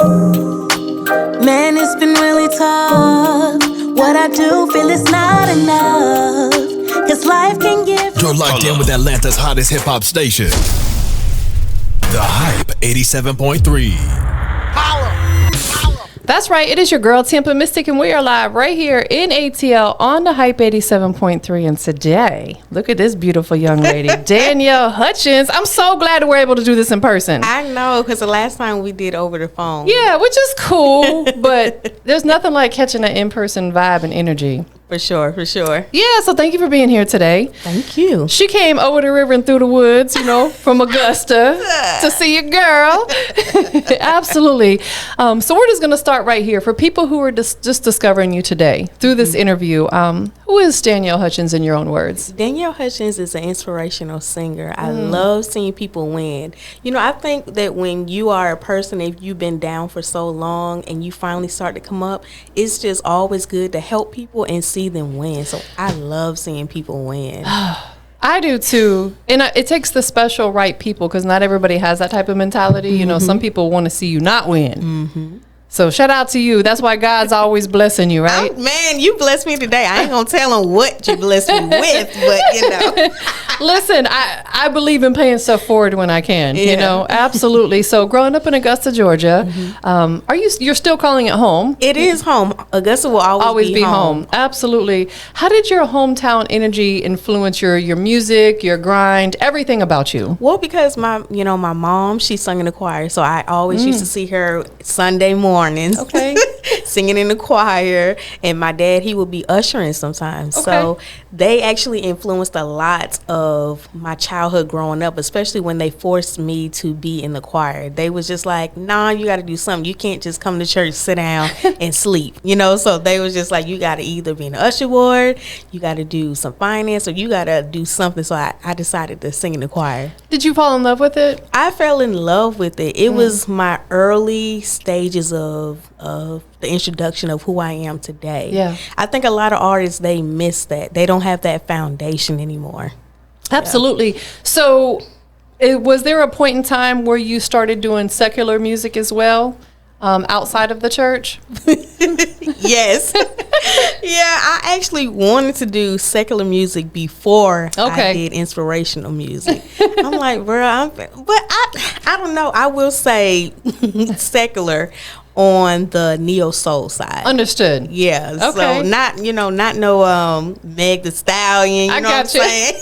Man, it's been really tough. What I do feel it's not enough. Cause life can give. You're locked in with Atlanta's hottest hip hop station. The Hype 87.3. That's right. It is your girl, TampaMystic, and we are live right here in ATL on the Hype 87.3. And today, look at this beautiful young lady, Danielle Hutchins. I'm so glad that we're able to do this in person. I know, because the last time we did over the phone. Yeah, which is cool, but there's nothing like catching an in-person vibe and energy. For sure, for sure. Yeah, so thank you for being here today. Thank you. She came over the river and through the woods, you know, from Augusta to see your girl. Absolutely. So we're just going to start right here. For people who are just discovering you today through this interview, who is Danielle Hutchins in your own words? Danielle Hutchins is an inspirational singer. I love seeing people win. You know, I think that when you are a person, if you've been down for so long and you finally start to come up, it's just always good to help people and see them win. So I love seeing people win. I do too. And it takes the special right people, because not everybody has that type of mentality. You know, some people want to see you not win. So shout out to you. That's why God's always blessing you, right? Man, you blessed me today. I ain't going to tell them what you blessed me with, but you know. Listen, I believe in paying stuff forward when I can, you know, absolutely. So growing up in Augusta, Georgia, you're still calling it home? It is home. Augusta will always be home. Absolutely. How did your hometown energy influence your music, your grind, everything about you? Well, because my mom, she sung in the choir, so I always used to see her Sunday mornings. Okay. Singing in the choir, and my dad, he would be ushering sometimes. Okay. So they actually influenced a lot of my childhood growing up, especially when they forced me to be in the choir. They was just like, nah, you got to do something. You can't just come to church, sit down and sleep, you know. So they was just like, you got to either be in the usher ward, you got to do some finance, or you got to do something. So I decided to sing in the choir. Did you fall in love with it? I fell in love with it. It was my early stages of the introduction of who I am today. Yeah. I think a lot of artists, they miss that. They don't have that foundation anymore. Absolutely. Yeah. So was there a point in time where you started doing secular music as well, outside of the church? Yes. Yeah, I actually wanted to do secular music before I did inspirational music. I'm like, bro, but I don't know. I will say secular on the neo soul side. Understood. Yeah. Okay. So not no Meg the Stallion, you know what I'm saying?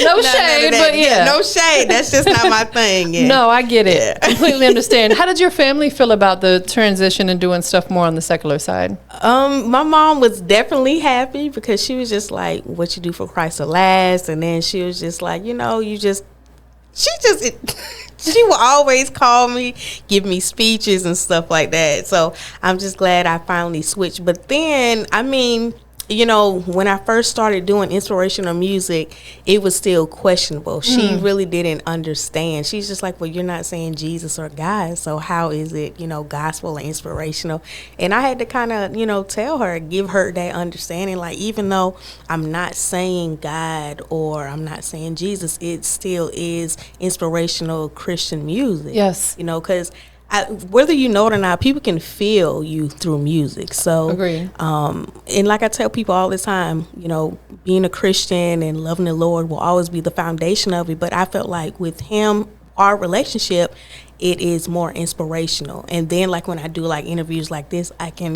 No shade, but yeah. No shade. That's just not my thing. Yeah. No, I get it. Yeah. Completely understand. How did your family feel about the transition and doing stuff more on the secular side? My mom was definitely happy, because she was just like, what you do for Christ will last. And then she was just like, she will always call me, give me speeches and stuff like that. So I'm just glad I finally switched. But then, I mean, when I first started doing inspirational music, it was still questionable. She really didn't understand. She's just like, well, you're not saying Jesus or God, so how is it, gospel or inspirational? And I had to kind of, tell her, give her that understanding. Like, even though I'm not saying God or I'm not saying Jesus, it still is inspirational Christian music. Yes. Because whether you know it or not, people can feel you through music. So, agree. And like I tell people all the time, being a Christian and loving the Lord will always be the foundation of it. But I felt like with him, our relationship, it is more inspirational. And then, like, when I do like interviews like this, I can,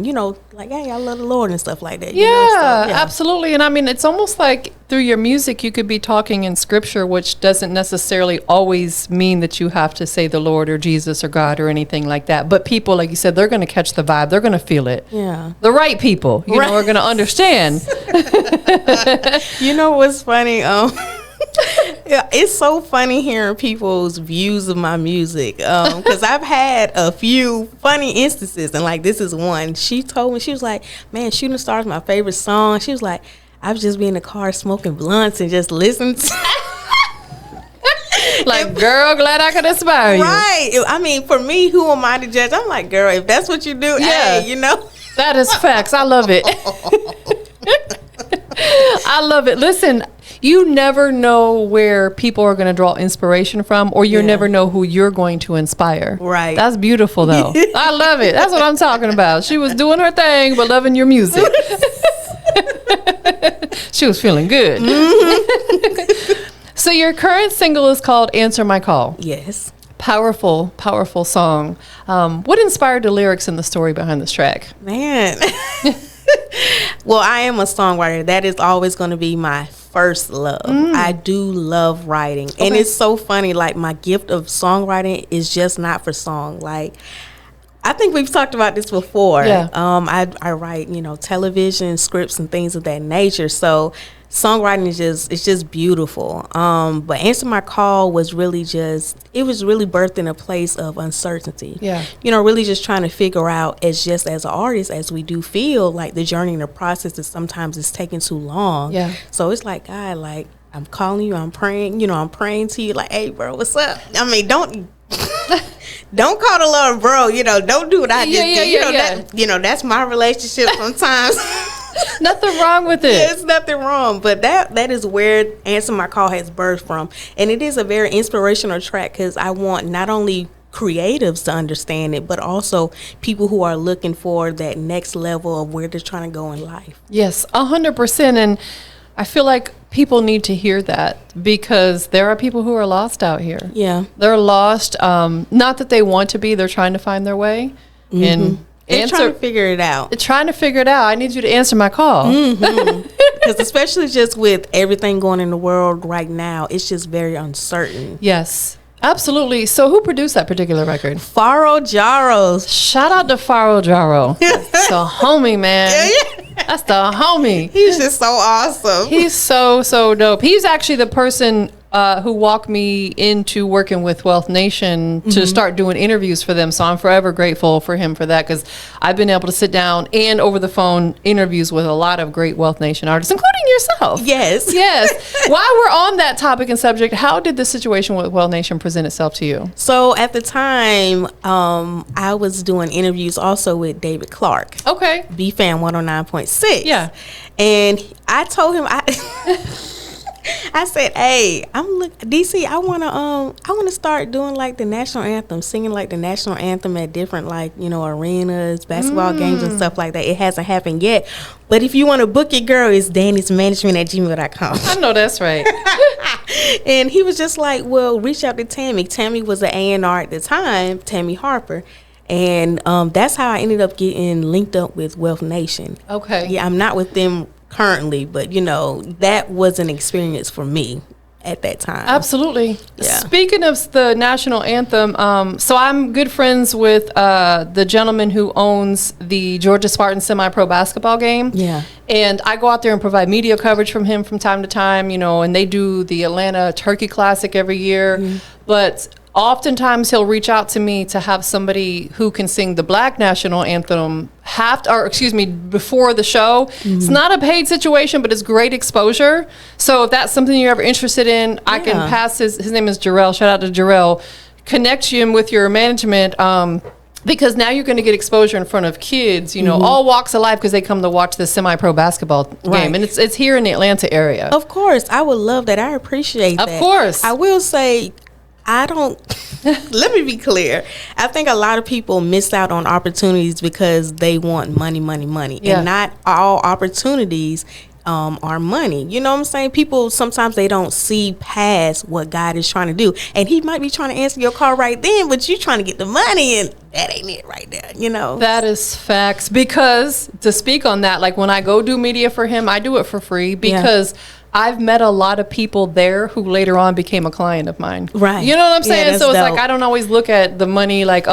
like, hey, I love the Lord and stuff like that. Yeah, absolutely. And I mean, it's almost like through your music, you could be talking in scripture, which doesn't necessarily always mean that you have to say the Lord or Jesus or God or anything like that. But people, like you said, they're going to catch the vibe. They're going to feel it. Yeah. The right people, you know, are going to understand. You know what's funny? Yeah, it's so funny hearing people's views of my music, because I've had a few funny instances, and like this is one. She told me, she was like, man, Shooting Star is my favorite song. She was like, I was just be in the car smoking blunts and just listening to like, girl, glad I could inspire you. Right. I mean, for me, who am I to judge? I'm like, girl, if that's what you do, hey, That is facts. I love it. I love it. Listen, you never know where people are going to draw inspiration from, or you never know who you're going to inspire. Right. That's beautiful, though. I love it. That's what I'm talking about. She was doing her thing, but loving your music. She was feeling good. So your current single is called Answer My Call. Yes. Powerful, powerful song. What inspired the lyrics and the story behind this track? Man. Well, I am a songwriter. That is always going to be my first love. I do love writing. Okay. And it's so funny, like my gift of songwriting is just not for song. Like, I think we've talked about this before. Yeah. I write, television scripts and things of that nature. So songwriting is just beautiful. But Answer My Call was really birthed in a place of uncertainty. Yeah. Really just trying to figure out as an artist, as we do feel like the journey and the process is sometimes it's taking too long. Yeah. So it's like, God, like I'm calling you, I'm praying, I'm praying to you like, hey bro, what's up? I mean, don't call the Lord bro, don't do what I just did. That's my relationship sometimes. Nothing wrong with it. There's nothing wrong, but that is where Answer My Call has birthed from, and it is a very inspirational track because I want not only creatives to understand it, but also people who are looking for that next level of where they're trying to go in life. Yes, 100%, and I feel like people need to hear that because there are people who are lost out here. Yeah, they're lost. Not that they want to be; they're trying to find their way, and they're trying to figure it out. Trying to figure it out. I need you to answer my call. Because especially just with everything going in the world right now, it's just very uncertain. Yes, absolutely. So who produced that particular record? Faro Jaros. Shout out to Faro Jaro. That's the homie, man. That's the homie. He's just so awesome. He's so dope. He's actually the person who walked me into working with Wealth Nation to start doing interviews for them. So I'm forever grateful for him for that because I've been able to sit down and over the phone interviews with a lot of great Wealth Nation artists, including yourself. Yes. Yes. While we're on that topic and subject, how did the situation with Wealth Nation present itself to you? So at the time, I was doing interviews also with David Clark. Okay. BFAM 109.6. Yeah. And I told him I said, "Hey, DC. I wanna start doing like the national anthem, singing like the national anthem at different arenas, basketball games and stuff like that. It hasn't happened yet, but if you want to book your girl, it's Danny'sManagement@gmail.com." I know that's right. And he was just like, "Well, reach out to Tammy." Tammy was an A&R at the time, Tammy Harper. And that's how I ended up getting linked up with Wealth Nation. Okay. Yeah, I'm not with them currently, but that was an experience for me at that time. Absolutely. Yeah. Speaking of the national anthem, so I'm good friends with the gentleman who owns the Georgia Spartans semi-pro basketball game. Yeah. And I go out there and provide media coverage from him from time to time, and they do the Atlanta Turkey Classic every year. But oftentimes he'll reach out to me to have somebody who can sing the Black national anthem before the show. It's not a paid situation, but it's great exposure. So if that's something you're ever interested in, I can pass his name is Jarrell. Shout out to Jarrell. Connect him with your management. Because now you're going to get exposure in front of kids, all walks of life, because they come to watch the semi-pro basketball game, and it's here in the Atlanta area. Of course, I would love that. I appreciate that. Of course, I will say, I don't. Let me be clear. I think a lot of people miss out on opportunities because they want money, and not all opportunities are money. You know what I'm saying? People sometimes they don't see past what God is trying to do, and He might be trying to answer your call right then, but you trying to get the money, and that ain't it right there. That is facts. Because to speak on that, like when I go do media for him, I do it for free because I've met a lot of people there who later on became a client of mine. Right. You know what I'm saying? So it's dope. like I don't always look at the money like,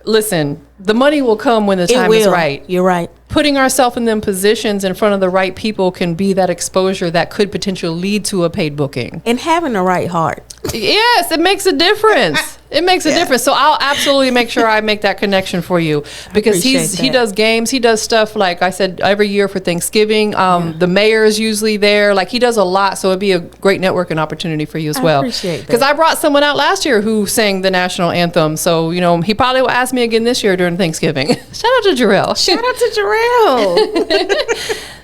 listen, the money will come when the time is right. You're right. Putting ourselves in them positions in front of the right people can be that exposure that could potentially lead to a paid booking. And having the right heart. Yes, it makes a difference. It makes a difference. So I'll absolutely make sure I make that connection for you because he does games. He does stuff like I said every year for Thanksgiving. The mayor is usually there. Like he does a lot. So it'd be a great networking opportunity for you as well. I appreciate that. Because I brought someone out last year who sang the national anthem. So, he probably will ask me again this year during Thanksgiving. Shout out to Jarrell. Shout out to Jarrell.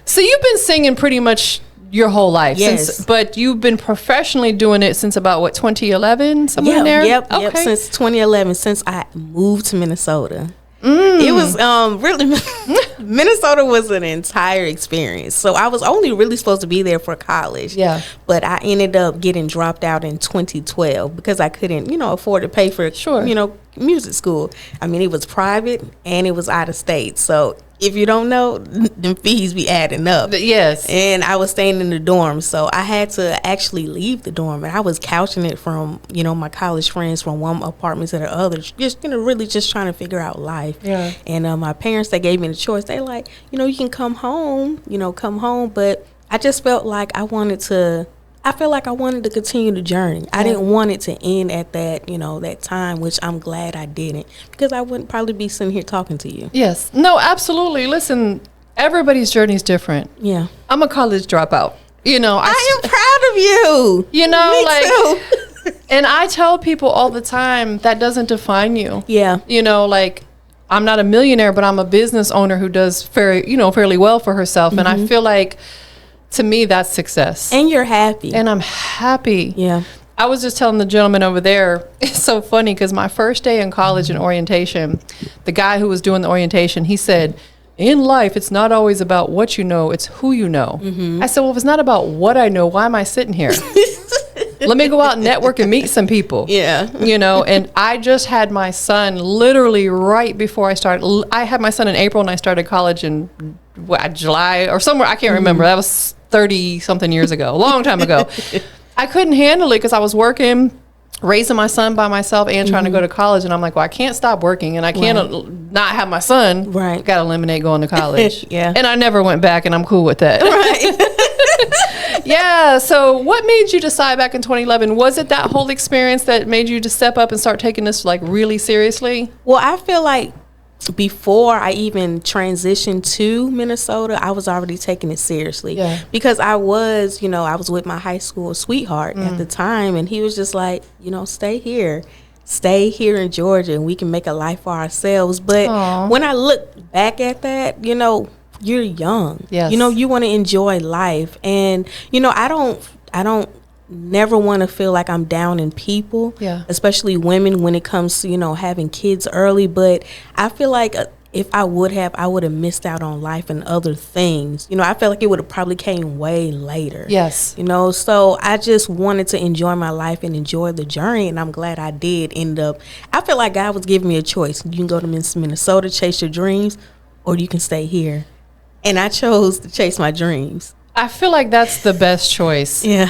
So you've been singing pretty much Your whole life. Yes. But you've been professionally doing it since about, what, 2011? Somewhere in there? Yep. Okay. Since 2011, since I moved to Minnesota. It was really Minnesota was an entire experience. So I was only really supposed to be there for college. Yeah. But I ended up getting dropped out in 2012 because I couldn't, afford to pay for Sure. music school. I mean, it was private and it was out of state. So if you don't know, them fees be adding up. Yes. And I was staying in the dorm, so I had to actually leave the dorm. And I was couching it from, my college friends from one apartment to the other, just, really just trying to figure out life. Yeah. And my parents, they gave me the choice. They like, you can come home, But I just felt like I wanted to continue the journey. I didn't want it to end at that, that time, which I'm glad I didn't, because I wouldn't probably be sitting here talking to you. Yes. No, absolutely. Listen, everybody's journey is different. Yeah. I'm a college dropout. I am proud of you. Me too. And I tell people all the time that doesn't define you. Yeah. I'm not a millionaire, but I'm a business owner who does fairly well for herself. And I feel like, to me, that's success. And you're happy. And I'm happy. Yeah. I was just telling the gentleman over there, it's so funny because my first day in college in orientation, the guy who was doing the orientation, he said, in life, it's not always about what you know, it's who you know. I said, well, if it's not about what I know, why am I sitting here? Let me go out and network and meet some people. Yeah. And I just had my son literally right before I started. I had my son in April and I started college in July or somewhere. I can't remember. That was 30-something years ago, a long time ago. I couldn't handle it because I was working, raising my son by myself and trying to go to college. And I'm like, well, I can't stop working and I can't not have my son. Right. Got to eliminate going to college. Yeah. And I never went back and I'm cool with that. Right. Yeah. So what made you decide back in 2011? Was it that whole experience that made you just step up and start taking this like really seriously? Well, I feel like before I even transitioned to Minnesota, I was already taking it seriously. Yeah. Because I was, I was with my high school sweetheart at the time, and he was just like, stay here in Georgia, and we can make a life for ourselves. But Aww. when I look back at that, you're young. Yes. You want to enjoy life, and I don't never want to feel like I'm down in people, especially women when it comes to, having kids early. But I feel like if I would have missed out on life and other things. I feel like it would have probably came way later. Yes. So I just wanted to enjoy my life and enjoy the journey, and I'm glad I did end up. I feel like God was giving me a choice. You can go to Minnesota, chase your dreams, or you can stay here. And I chose to chase my dreams. I feel like that's the best choice. Yeah.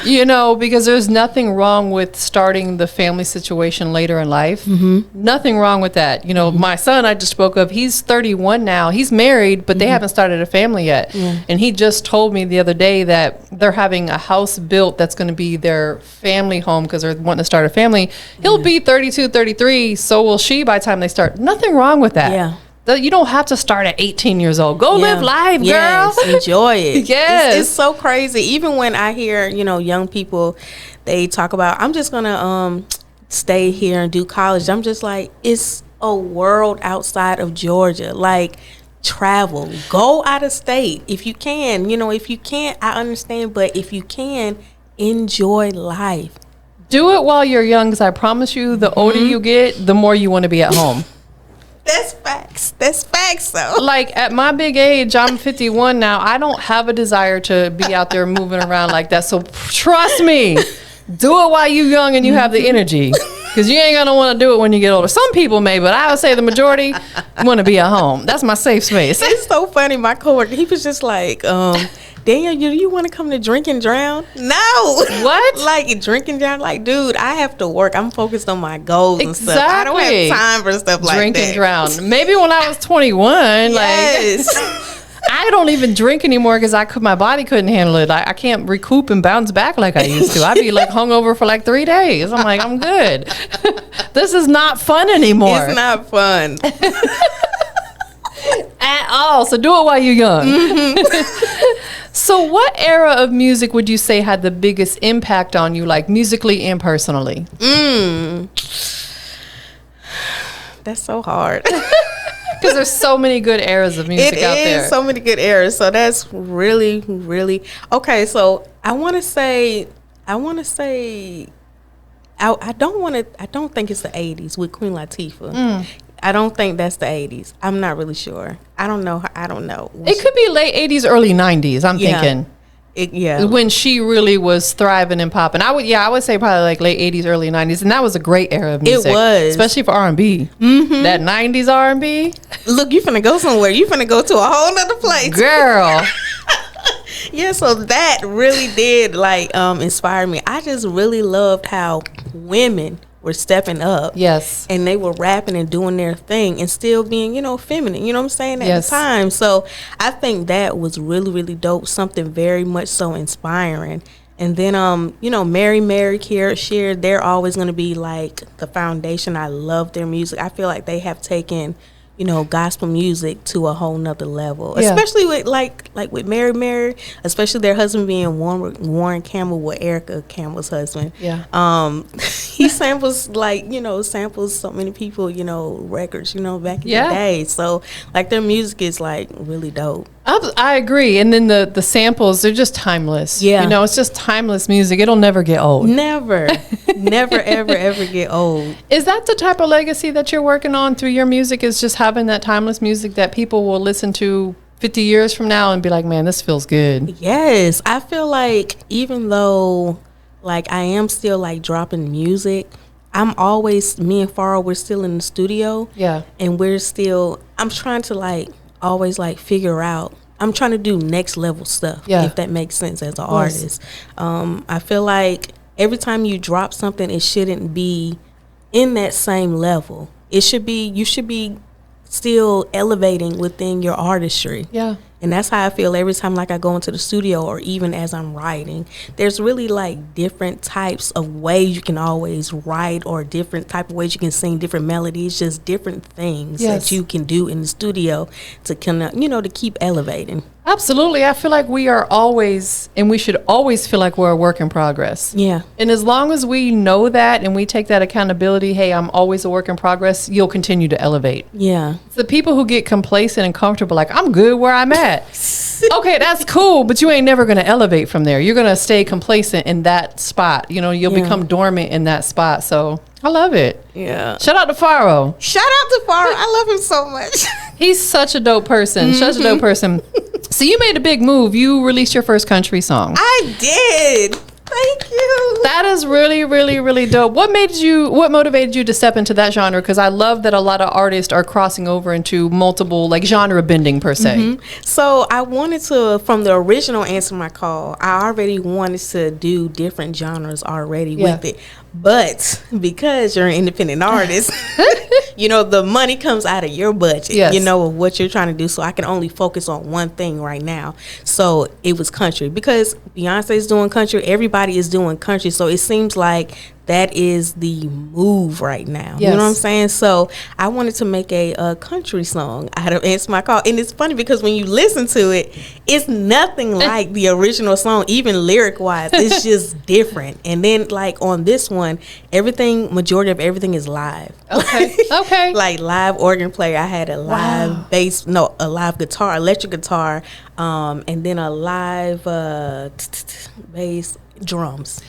Because there's nothing wrong with starting the family situation later in life. Nothing wrong with that. My son I just spoke of, he's 31 now. He's married, but they haven't started a family yet. And he just told me the other day that they're having a house built that's going to be their family home because they're wanting to start a family. He'll be 32, 33, so will she by the time they start. Nothing wrong with that. Yeah. You don't have to start at 18 years old. Go live life, girl. Yes, enjoy it. Yes. It's so crazy. Even when I hear, young people, they talk about, I'm just going to stay here and do college. I'm just like, it's a world outside of Georgia. Like, travel. Go out of state if you can. If you can't, I understand. But if you can, enjoy life. Do it while you're young, because I promise you, the older you get, the more you want to be at home. That's facts. That's facts, though. Like, at my big age, I'm 51 now. I don't have a desire to be out there moving around like that. So trust me, do it while you're young and you have the energy, because you ain't gonna want to do it when you get older. Some people may, but I would say the majority want to be at home. That's my safe space. It's so funny. My coworker, he was just like, Danielle, do you want to come to Drink and Drown? No. What? Like, Drink and Drown? Like, dude, I have to work. I'm focused on my goals and stuff. I don't have time for stuff like that. Drink and drown. Maybe when I was 21. Yes. Like, I don't even drink anymore because my body couldn't handle it. I can't recoup and bounce back like I used to. I'd be like hungover for like 3 days. I'm like, I'm good. This is not fun anymore. It's not fun. At all. So do it while you're young. So what era of music would you say had the biggest impact on you, like musically and personally? That's so hard. Because there's so many good eras of music out there. So many good eras. So that's really, really okay. So I don't think it's the 80s with Queen Latifah. I don't think that's the 80s. I'm not really sure. I don't know. It could be late 80s, early 90s, I'm thinking. When she really was thriving and popping. I would say probably like late 80s, early 90s. And that was a great era of music. It was. Especially for R&B. Mm-hmm. That 90s R&B. Look, you finna go somewhere. You finna go to a whole nother place. Girl. Yeah, so that really did inspire me. I just really loved how women were stepping up. Yes. And they were rapping and doing their thing and still being, feminine, you know what I'm saying, at the time. So I think that was really, really dope, something very much so inspiring. And then, Mary, Kiara, Sheer, they're always going to be like the foundation. I love their music. I feel like they have taken, gospel music to a whole nother level, especially with like with Mary, especially their husband being Warren Campbell, with Erica Campbell's husband. Yeah. He samples samples so many people, records, back in the day. So like their music is like really dope. I agree. And then the samples, they're just timeless. Yeah. It's just timeless music. It'll never get old. Never, ever get old. Is that the type of legacy that you're working on through your music, is just having that timeless music that people will listen to 50 years from now and be like, man, this feels good? Yes. I feel like even though like I am still like dropping music, me and Farrah, we're still in the studio. Yeah. And I'm trying to always figure out, I'm trying to do next level stuff, if that makes sense, as an artist. I feel like every time you drop something, it shouldn't be in that same level. You should be still elevating within your artistry. Yeah. And that's how I feel every time I go into the studio, or even as I'm writing. There's really different types of ways you can always write, or different type of ways you can sing different melodies, just different things that you can do in the studio to to keep elevating. Absolutely. I feel like we are always, and we should always feel like we're a work in progress. Yeah. And as long as we know that and we take that accountability, hey, I'm always a work in progress, you'll continue to elevate. Yeah. It's the people who get complacent and comfortable, like, I'm good where I'm at. Okay, that's cool, but you ain't never going to elevate from there. You're going to stay complacent in that spot. You'll become dormant in that spot. So I love it. Yeah. Shout out to Faro. Shout out to Faro. I love him so much. He's such a dope person. Such a dope person. So you made a big move. You released your first country song. I did. Thank you. That is really, really, really dope. What motivated you to step into that genre? Because I love that a lot of artists are crossing over into multiple, genre bending per se. Mm-hmm. So I wanted to, from the original Answer My Call, I already wanted to do different genres already with it. But because you're an independent artist, the money comes out of your budget, of what you're trying to do. So I can only focus on one thing right now. So it was country, because Beyonce's doing country. Everybody is doing country. So it seems like that is the move right now. Yes. You know what I'm saying? So I wanted to make a country song out of Answer My Call. And it's funny because when you listen to it, it's nothing like the original song, even lyric-wise. It's just different. And then, on this one, majority of everything is live. Okay. Okay. Live organ player. I had a live a live guitar, electric guitar, and then a live bass, drums.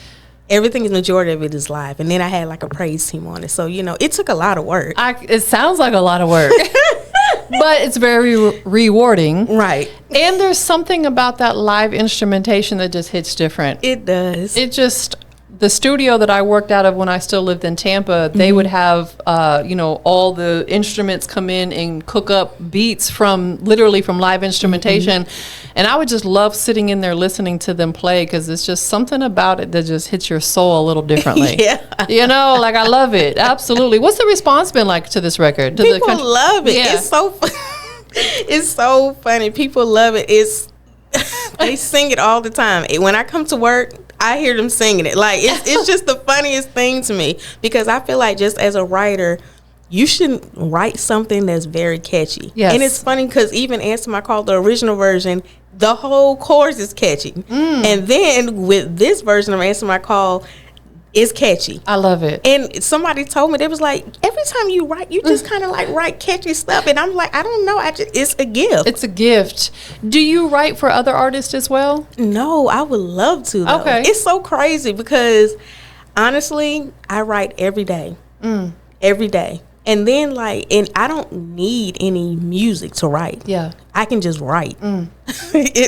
Everything, majority of it is live. And then I had a praise team on it. So, it took a lot of work. It sounds like a lot of work. But it's very rewarding. Right. And there's something about that live instrumentation that just hits different. It does. The studio that I worked out of when I still lived in Tampa, they would have, all the instruments come in and cook up beats literally from live instrumentation. And I would just love sitting in there listening to them play, because it's just something about it that just hits your soul a little differently. I love it. Absolutely. What's the response been like to this record? People love it. Yeah. It's so it's so funny. People love it. They sing it all the time. When I come to work, I hear them singing it. It's just the funniest thing to me, because I feel like just as a writer, you should write something that's very catchy. Yes. And it's funny because even Answer My Call, the original version, the whole chorus is catchy. And then with this version of Answer My Call, It's catchy. I love it. And somebody told me, they was like, every time you write, you just kind of like write catchy stuff. And I'm like, I don't know. It's a gift. It's a gift. Do you write for other artists as well? No, I would love to, though. Okay. It's so crazy because honestly, I write every day. Every day. And then and I don't need any music to write. Yeah. I can just write.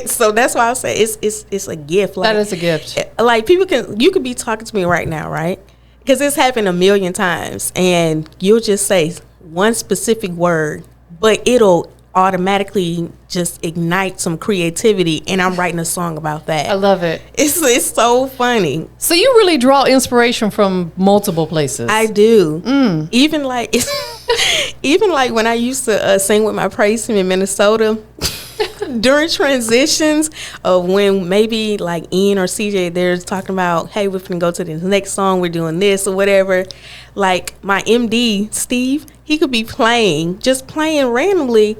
So that's why I say it's a gift. That is a gift. Like you could be talking to me right now, right? Because it's happened a million times, and you'll just say one specific word, but it'll automatically just ignite some creativity, and I'm writing a song about that. I love it. It's so funny. So you really draw inspiration from multiple places. I do. Even like when I used to sing with my praise team in Minnesota. During transitions of when maybe like Ian or CJ, they're talking about, hey, we're gonna go to the next song, we're doing this or whatever. Like my MD, Steve, he could be just playing randomly,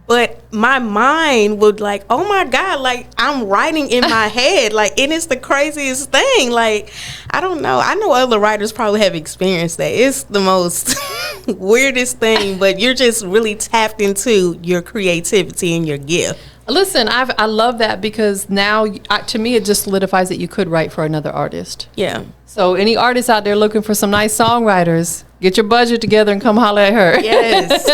but my mind would like, oh my God, like I'm writing in my head, like, and it's the craziest thing. Like, I don't know. I know other writers probably have experienced that. It's the most weirdest thing, but you're just really tapped into your creativity and your gift. Listen, I love that because now, to me, it just solidifies that you could write for another artist. Yeah. So any artists out there looking for some nice songwriters, get your budget together and come holler at her. Yes.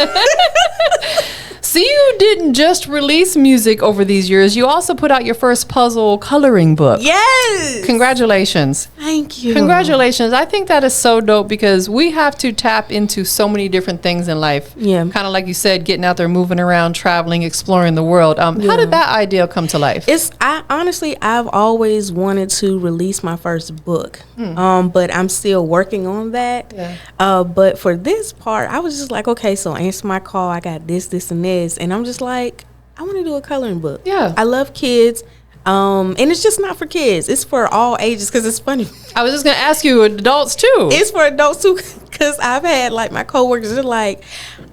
So you didn't just release music over these years. You also put out your first puzzle coloring book. Yes. Congratulations. Thank you. Congratulations. I think that is so dope because we have to tap into so many different things in life. Yeah. Kind of like you said, getting out there, moving around, traveling, exploring the world. How did that idea come to life? I've always wanted to release my first book. But I'm still working on that. Yeah. But for this part, I was just like, okay, so answer my call. I got this, and this. And I'm just like, I want to do a coloring book. Yeah. I love kids. And it's just not for kids. It's for all ages because it's funny. I was just going to ask you, adults too. It's for adults too because I've had like my coworkers are like,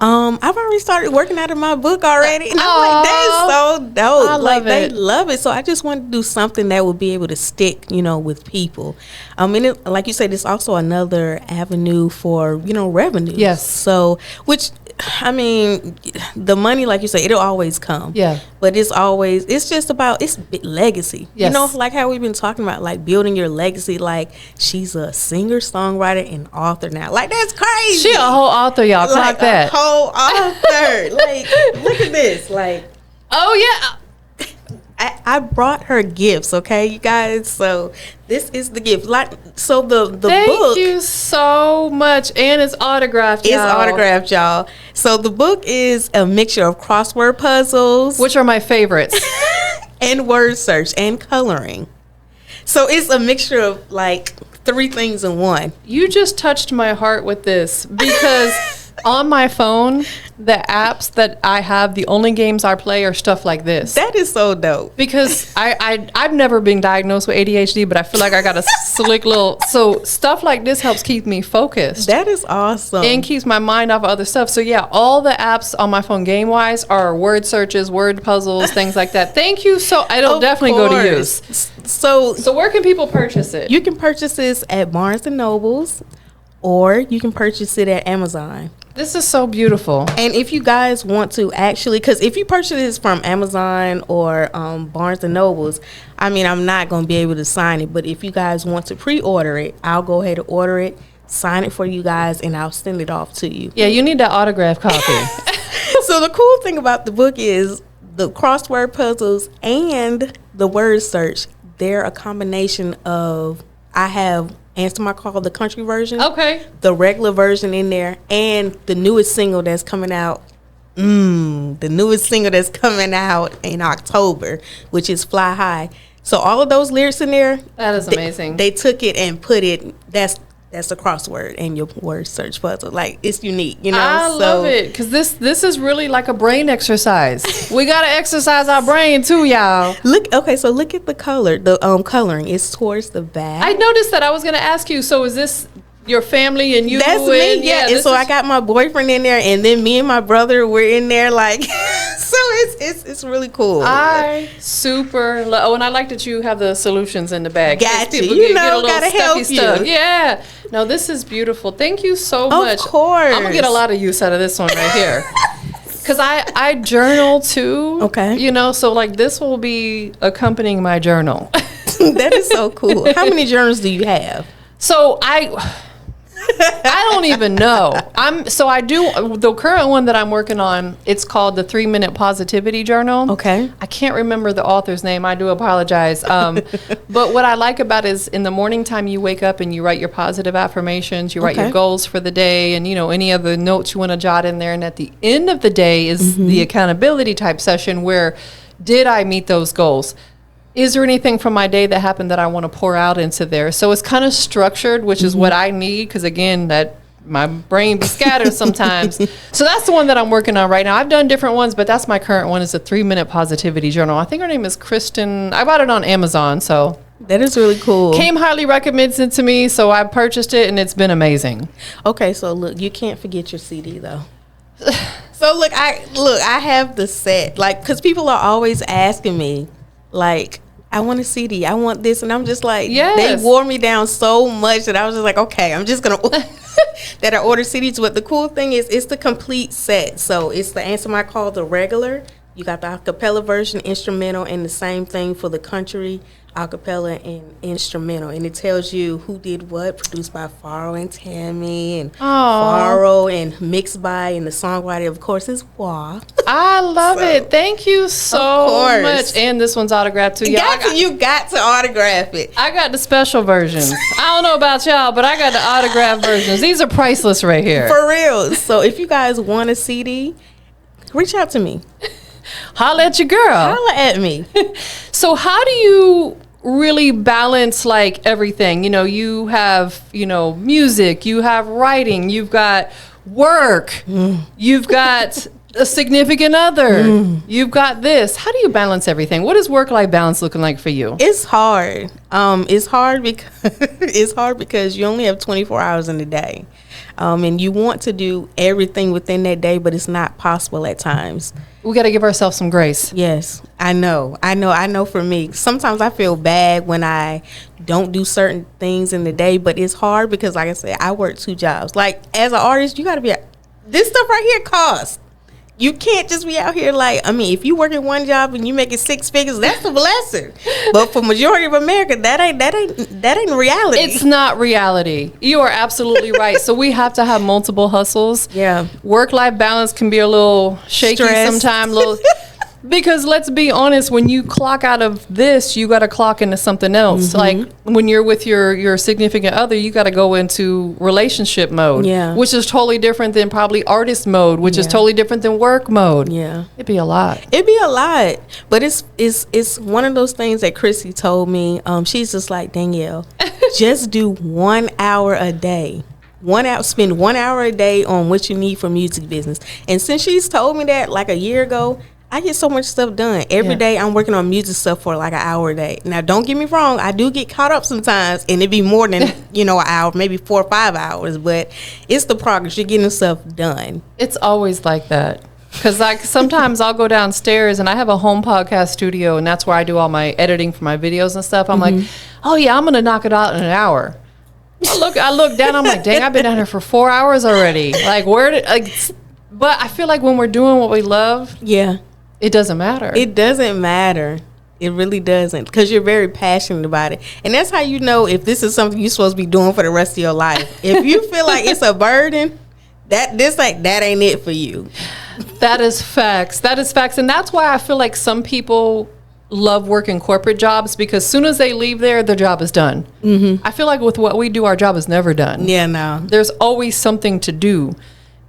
I've already started working out of my book already. And I'm like, that is so dope. I love They love it. So I just wanted to do something that would be able to stick, with people. And like you said, it's also another avenue for, revenue. Yes. So, which, I mean, the money, like you say, it'll always come. Yeah. But it's just about, it's legacy. Yes. Like how we've been talking about, like building your legacy. Like she's a singer, songwriter, and author now. Like that's crazy. She a whole author, y'all. Like Clock that. a whole author. Like, look at this. Like, Oh, yeah. I brought her gifts, okay, you guys. So this is the gift. Like, so the Thank book. you so much. And it's autographed, It's y'all. autographed, y'all. So the book is a mixture of crossword puzzles, Which are my favorites. and word search and coloring. So it's a mixture of like 3 things in one. You just touched my heart with this because on my phone, the apps that I have, the only games I play are stuff like this. That is so dope. Because I've never been diagnosed with ADHD, but I feel like I got a slick little... So stuff like this helps keep me focused. That is awesome. And keeps my mind off of other stuff. So yeah, all the apps on my phone game-wise are word searches, word puzzles, things like that. Thank you. So it'll Of definitely go to course. use. So where can people purchase it? you can purchase this at Barnes & Nobles, or you can purchase it at Amazon. This is so beautiful. And if you guys want to actually, because if you purchase this from Amazon or Barnes & Nobles, I mean, I'm not going to be able to sign it. But if you guys want to pre-order it, I'll go ahead and order it, sign it for you guys, and I'll send it off to you. Yeah, you need that autograph copy. So the cool thing about the book is the crossword puzzles and the word search. They're a combination of, I have Answer My Call, the country version. Okay. The regular version in there, and the newest single that's coming out. The newest single that's coming out in October, which is Fly High. So all of those lyrics in there. That is amazing. They took it and put it. That's a crossword and your word search puzzle. Like, it's unique, I love it because this is really like a brain exercise. We gotta exercise our brain too, y'all. Look at the color. The coloring is towards the back. I noticed that. I was gonna ask you. So is this your family and you? That's me. Yeah. And so I got my boyfriend in there, and then me and my brother were in there. Like, so it's really cool. I super love. Oh, and I like that you have the solutions in the bag. Got you. People You get a know, little gotta stuffy help stuff. you. Yeah. No, this is beautiful. Thank you so much. Of course. I'm gonna get a lot of use out of this one right here. Because I journal too. Okay. You know, so like this will be accompanying my journal. That is so cool. How many journals do you have? So I don't even know. I do the current one that I'm working on. It's called the 3-Minute Positivity Journal. Okay. I can't remember the author's name. I do apologize. But what I like about it is in the morning time you wake up and you write your positive affirmations, you write your goals for the day, and any other notes you want to jot in there. And at the end of the day is the accountability type session where did I meet those goals? Is there anything from my day that happened that I want to pour out into there? So it's kind of structured, which is what I need, because again, that my brain be scattered sometimes. So that's the one that I'm working on right now. I've done different ones, but that's my current one, is a 3-Minute Positivity Journal. I think her name is Kristen. I bought it on Amazon, so that is really cool. Came highly recommended to me, so I purchased it, and it's been amazing. Okay, so look, you can't forget your CD though. So look, I have the set, like, because people are always asking me, like, I want a CD, I want this, and I'm just like, yes. They wore me down so much that I was just like, okay, I'm just gonna that I order CDs. But the cool thing is, it's the complete set. So it's the Answer My Call, the regular. You got the acapella version, instrumental, and the same thing for the country, acapella and instrumental. And it tells you who did what, produced by Faro and Tammy, and Faro, and mixed by, and the songwriter, of course, is Wah. I love it. Thank you so much. And this one's autographed too. You got to autograph it. I got the special versions. I don't know about y'all, but I got the autographed versions. These are priceless right here. For real. So if you guys want a CD, reach out to me. Holla at your girl. Holla at me. So how do you really balance like everything? You have, music, you have writing, you've got work, you've got a significant other, you've got this. How do you balance everything? What is work-life balance looking like for you? It's hard. It's hard because you only have 24 hours in a day. And you want to do everything within that day, but it's not possible at times. We got to give ourselves some grace. Yes, I know for me. Sometimes I feel bad when I don't do certain things in the day, but it's hard because, like I said, I work 2 jobs. Like, as an artist, you got to be, this stuff right here costs. You can't just be out here like, if you work in one job and you making 6 figures, that's a blessing. But for majority of America, that ain't reality. It's not reality. You are absolutely right. So we have to have multiple hustles. Yeah. Work-life balance can be a little shaky sometimes. Because let's be honest, when you clock out of this, you got to clock into something else. Like when you're with your significant other, you got to go into relationship mode, which is totally different than probably artist mode, which is totally different than work mode. Yeah, it'd be a lot. But it's one of those things that Chrissy told me. She's just like, Danielle, just do 1 hour a day. Spend 1 hour a day on what you need for music business. And since she's told me that like a year ago, I get so much stuff done. Every day I'm working on music stuff for like an hour a day. Now, don't get me wrong. I do get caught up sometimes, and it'd be more than, an hour, maybe 4 or 5 hours. But it's the progress. You're getting stuff done. It's always like that. Because like sometimes I'll go downstairs and I have a home podcast studio, and that's where I do all my editing for my videos and stuff. I'm like, oh, yeah, I'm going to knock it out in an hour. I look down. I'm like, dang, I've been down here for 4 hours already. But I feel like when we're doing what we love. Yeah. It doesn't matter. It doesn't matter. It really doesn't, because you're very passionate about it. And that's how you know if this is something you're supposed to be doing for the rest of your life. If you feel like it's a burden, that ain't it for you. That is facts. And that's why I feel like some people love working corporate jobs, because as soon as they leave there, their job is done. I feel like with what we do, our job is never done. Yeah, no. There's always something to do.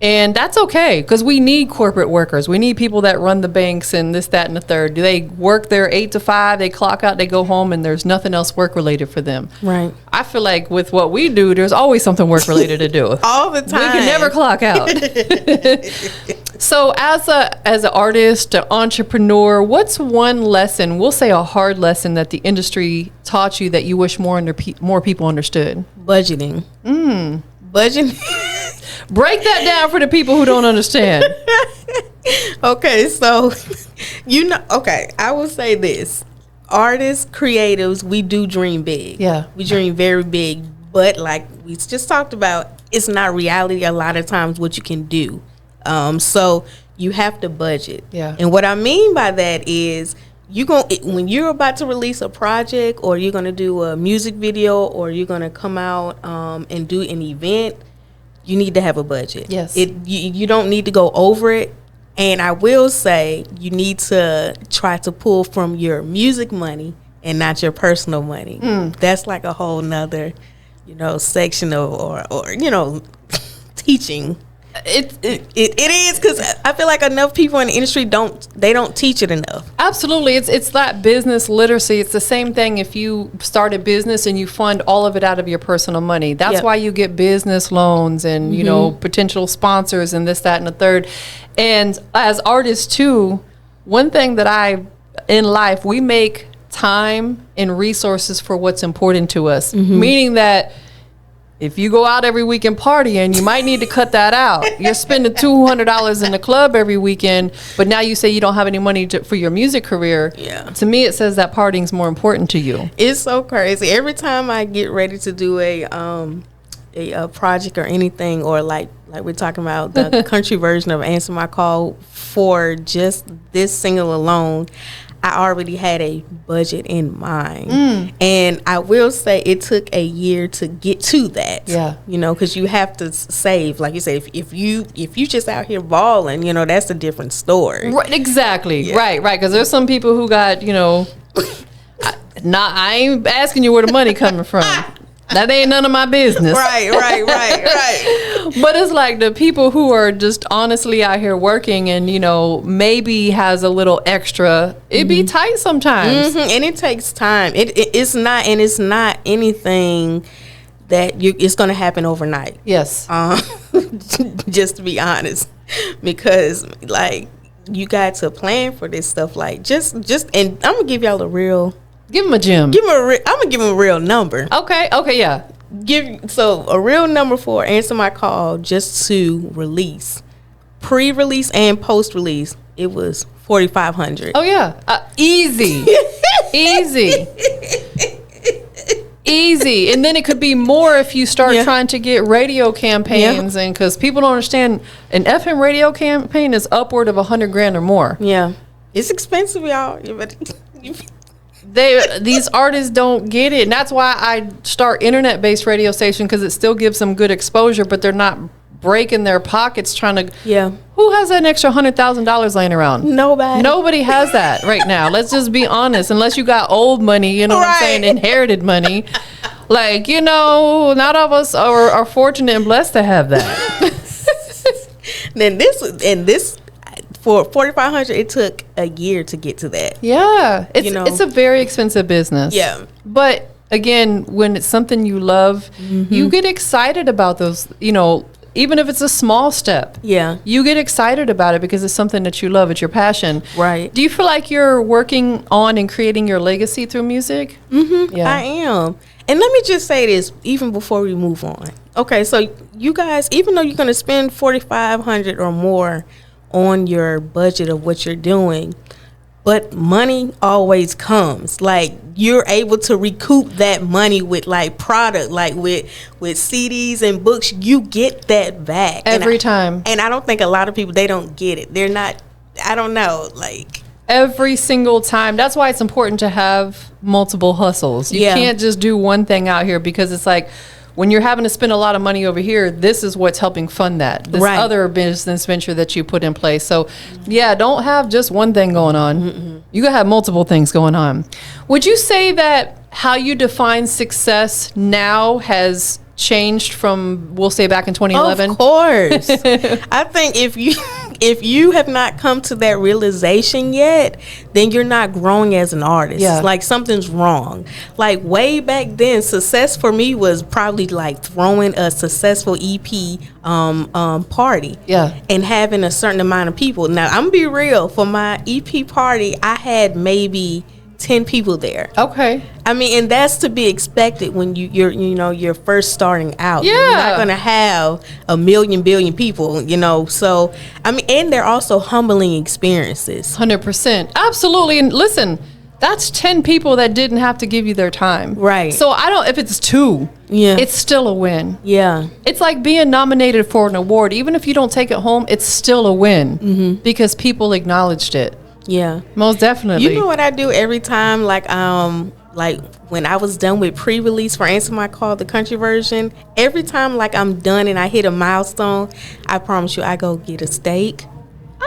And that's okay, because we need corporate workers. We need people that run the banks and this, that, and the third. Do they work their 8 to 5, they clock out, they go home, and there's nothing else work-related for them. Right. I feel like with what we do, there's always something work-related to do. All the time. We can never clock out. So as an artist, an entrepreneur, what's one lesson, we'll say a hard lesson, that the industry taught you that you wish more people understood? Budgeting. Budgeting. Break that down for the people who don't understand. Okay, so Okay, I will say this. Artists, creatives, we do dream big. Yeah. We dream very big, but like we just talked about, it's not reality a lot of times what you can do. So you have to budget. Yeah. And what I mean by that is when you're about to release a project, or you're gonna do a music video, or you're gonna come out and do an event, you need to have a budget. Yes. You don't need to go over it. And I will say you need to try to pull from your music money and not your personal money. That's like a whole nother, section of or teaching. It is, because I feel like enough people in the industry don't teach it enough. Absolutely. It's that business literacy. It's the same thing if you start a business and you fund all of it out of your personal money. That's Yep. why you get business loans and, potential sponsors and this, that, and the third. And as artists too, one thing that in life, we make time and resources for what's important to us. Meaning that if you go out every weekend partying, you might need to cut that out. You're spending $200 in the club every weekend, but now you say you don't have any money for your music career. Yeah. To me, it says that partying's more important to you. It's so crazy. Every time I get ready to do a project or anything, or like we're talking about the country version of Answer My Call, for just this single alone, I already had a budget in mind. And I will say it took a year to get to that. Yeah. Because you have to save. Like you say, if you just out here balling, that's a different story. Right, exactly. Yeah. Right. Because there's some people who got, I ain't asking you where the money coming from. That ain't none of my business. Right. But it's like the people who are just honestly out here working and, maybe has a little extra, it be tight sometimes. And it takes time. It's not anything that it's going to happen overnight. Yes. Just to be honest, because like you got to plan for this stuff. Like just, and I'm gonna give y'all a real. Give him a gem. I'm gonna give him a real number. Okay, yeah. So a real number for Answer My Call, just to release, pre-release and post-release, it was $4,500. Oh yeah, easy, easy. And then it could be more if you start trying to get radio campaigns, and because people don't understand, an FM radio campaign is upward of $100,000 or more. Yeah, it's expensive, y'all. These artists don't get it, and that's why I start internet-based radio station, because it still gives them good exposure, but they're not breaking their pockets trying to. Yeah. Who has an extra $100,000 laying around? Nobody has that right now. Let's just be honest. Unless you got old money, what I'm saying, inherited money. Like, not all of us are fortunate and blessed to have that. Then this. For $4,500, it took a year to get to that. Yeah, it's a very expensive business. Yeah, but again, when it's something you love, you get excited about those. Even if it's a small step. Yeah, you get excited about it because it's something that you love. It's your passion. Right. Do you feel like you're working on and creating your legacy through music? Yeah, I am. And let me just say this, even before we move on. Okay, so you guys, even though you're going to spend $4,500 or more on your budget of what you're doing, but money always comes. Like, you're able to recoup that money with like product, like with CDs and books. You get that back every time. And I don't think a lot of people, they don't get it. They're not, I don't know, like every single time. That's why it's important to have multiple hustles. You can't just do one thing out here, because it's like, when you're having to spend a lot of money over here, this is what's helping fund this other business venture that you put in place. So, don't have just one thing going on. You gotta have multiple things going on. Would you say that how you define success now has changed from, we'll say, back in 2011? Of course. I think if you have not come to that realization yet, then you're not growing as an artist. Yeah. Like, something's wrong. Like, way back then, success for me was probably like throwing a successful EP party. Yeah. And having a certain amount of people. Now, I'm gonna be real. For my EP party, I had maybe 10 people there. Okay. I mean, and that's to be expected when you're first starting out. Yeah. You're not gonna have a billion people, So I mean, and they're also humbling experiences. 100%. Absolutely. And listen, that's 10 people that didn't have to give you their time. Right. So if it's 2, it's still a win. Yeah. It's like being nominated for an award. Even if you don't take it home, it's still a win because people acknowledged it. Yeah. Most definitely. You know what I do every time, like when I was done with pre-release for Answer My Call, the country version, every time like I'm done and I hit a milestone, I promise you I go get a steak.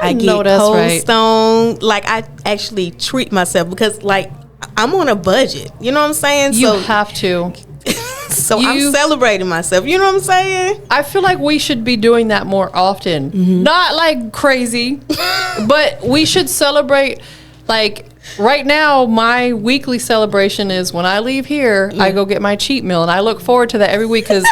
I get Cold Stone. Like, I actually treat myself because, like, I'm on a budget. You know what I'm saying? You have to. So I'm celebrating myself. You know what I'm saying? I feel like we should be doing that more often. Not like crazy, but we should celebrate. Like, right now, my weekly celebration is when I leave here, I go get my cheat meal. And I look forward to that every week because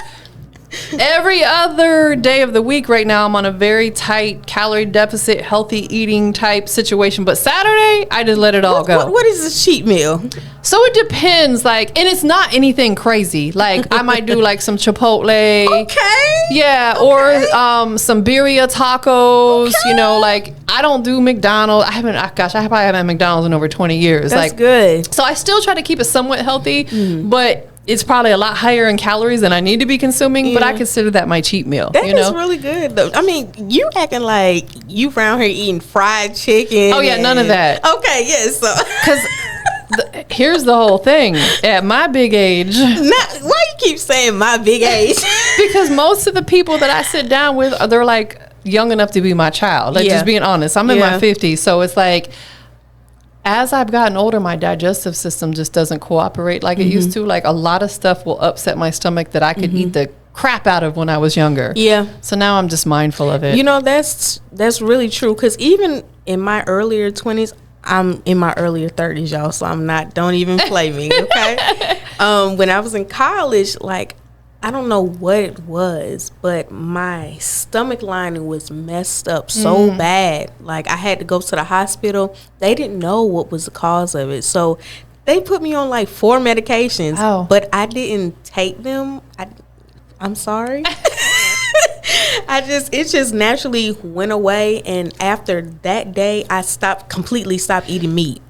every other day of the week right now, I'm on a very tight calorie deficit, healthy eating type situation. But Saturday, I just let it all go. What is a cheat meal? So it depends, like, and it's not anything crazy. Like, I might do like some Chipotle. Okay. Yeah, okay. Or some birria tacos. Okay. Like, I don't do McDonald's. I probably haven't had McDonald's in over 20 years. That's like, good. So I still try to keep it somewhat healthy, but it's probably a lot higher in calories than I need to be consuming, but I consider that my cheat meal. That is really good, though. I mean, you acting like you around here eating fried chicken. Oh, yeah, none of that. Okay, yes. Because here's the whole thing. At my big age. Why you keep saying my big age? Because most of the people that I sit down with, they're like young enough to be my child. Like, just being honest. I'm in my 50s, so it's like, as I've gotten older, my digestive system just doesn't cooperate like it used to. Like, a lot of stuff will upset my stomach that I could eat the crap out of when I was younger. Yeah. So now I'm just mindful of it. That's really true. Because even in my earlier 20s, I'm in my earlier 30s, y'all. So don't even play me, okay? When I was in college, like, I don't know what it was, but my stomach lining was messed up so bad. Like, I had to go to the hospital. They didn't know what was the cause of it. So they put me on like 4 medications, but I didn't take them. I'm sorry. It just naturally went away. And after that day, I completely stopped eating meat.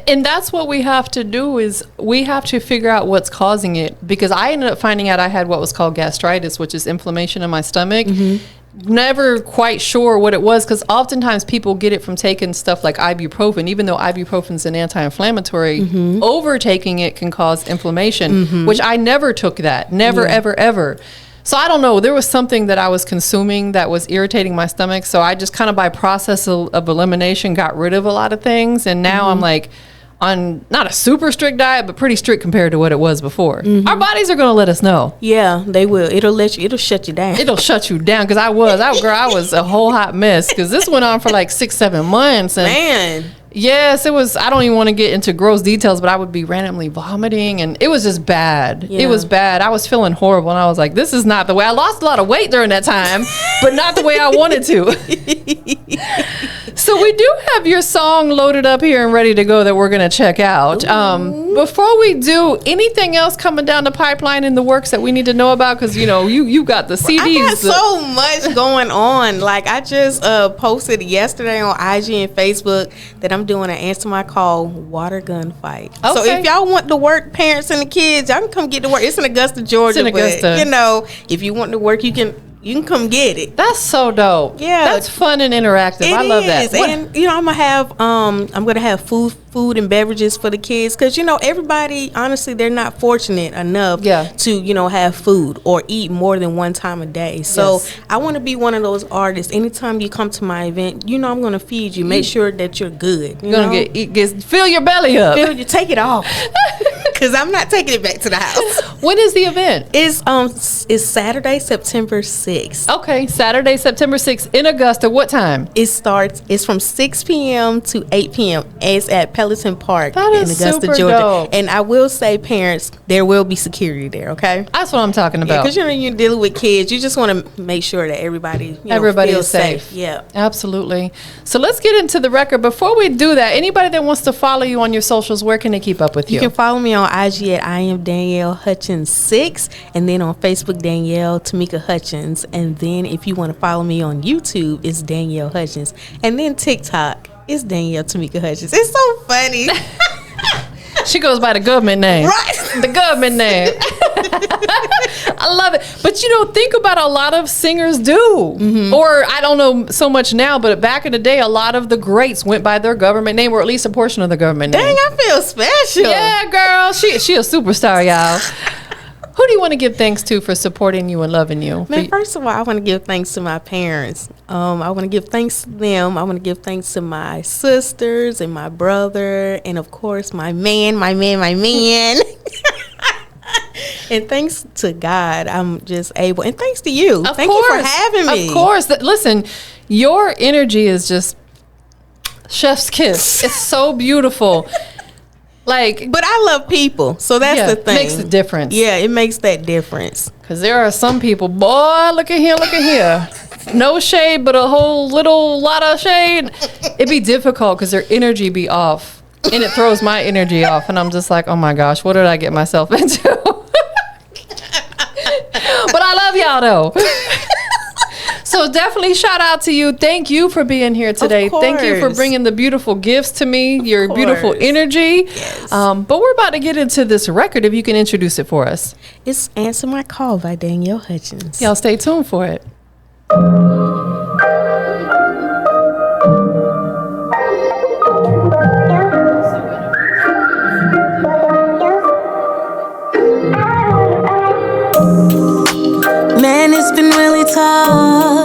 And that's what we have to do, is we have to figure out what's causing it. Because I ended up finding out I had what was called gastritis, which is inflammation in my stomach. Never quite sure what it was, because oftentimes people get it from taking stuff like ibuprofen. Even though ibuprofen is an anti-inflammatory, overtaking it can cause inflammation, which I never took that. Never, ever. So I don't know. There was something that I was consuming that was irritating my stomach. So I just kind of by process of elimination got rid of a lot of things. And now I'm like on not a super strict diet, but pretty strict compared to what it was before. Our bodies are going to let us know. Yeah, they will. It'll shut you down. It'll shut you down. Because I was a whole hot mess. Because this went on for like 6-7 months. And man. Yes, it was. I don't even want to get into gross details, but I would be randomly vomiting, and it was just bad. Yeah. It was bad. I was feeling horrible, and I was like, this is not the way. I lost a lot of weight during that time, but not the way I wanted to. So we do have your song loaded up here and ready to go that we're going to check out. Before we do, anything else coming down the pipeline in the works that we need to know about? Because, you got the CDs. I got so much going on. Like, I just posted yesterday on IG and Facebook that I'm doing an Answer My Call water gun fight. Okay. So if y'all want to work, parents and the kids, y'all can come get to work. It's in Augusta, Georgia. It's in Augusta. But, if you want to work, you can come get it. That's so dope. Yeah, that's fun and interactive. I love that. And I'm gonna have food and beverages for the kids, because everybody, honestly, they're not fortunate enough to have food or eat more than one time a day. So I want to be one of those artists. Anytime you come to my event, I'm gonna feed you. Make sure that you're good. You're gonna fill your belly up. Take it off. because I'm not taking it back to the house. When is the event? It's Saturday, September 6th. Okay, Saturday, September 6th in Augusta. What time? It's from 6 p.m. to 8 p.m. It's at Peloton Park That in is Augusta, super Georgia. dope. And I will say, parents, there will be security there, okay? That's what I'm talking about. Because you're dealing with kids. You just want to make sure that everybody Everybody feels is safe. Yeah. Absolutely. So let's get into the record. Before we do that, anybody that wants to follow you on your socials, where can they keep up with you? You can follow me on IG at I am Danielle Hutchins 6, and then on Facebook Danielle Tamika Hutchins, and then if you want to follow me on YouTube, it's Danielle Hutchins, and then TikTok, it's Danielle Tamika Hutchins. It's so funny. She goes by the government name. Right. The government name. I love it. But think about a lot of singers do. Mm-hmm. Or I don't know so much now, but back in the day, a lot of the greats went by their government name, or at least a portion of the government name. Dang, I feel special. Yeah, girl. She a superstar, y'all. Who do you want to give thanks to for supporting you and loving you? Man, first of all, I want to give thanks to my parents. I want to give thanks to them. I want to give thanks to my sisters and my brother, and of course, my man. And thanks to God, I'm just able. And thanks to you. Thank you for having me. Of course. Listen, your energy is just chef's kiss. It's so beautiful. But I love people, so that's the thing. Makes the difference. Yeah, it makes that difference. Because there are some people, boy, look at here. No shade, but a whole lot of shade. It'd be difficult because their energy be off. And it throws my energy off. And I'm just like, oh my gosh, what did I get myself into? But I love y'all though. So definitely shout out to you. Thank you for being here today. Thank you for bringing the beautiful gifts to me, your beautiful energy. Yes. But we're about to get into this record, if you can introduce it for us. It's Answer My Call by Danielle Hutchins. Y'all stay tuned for it. Man, it's been really tough.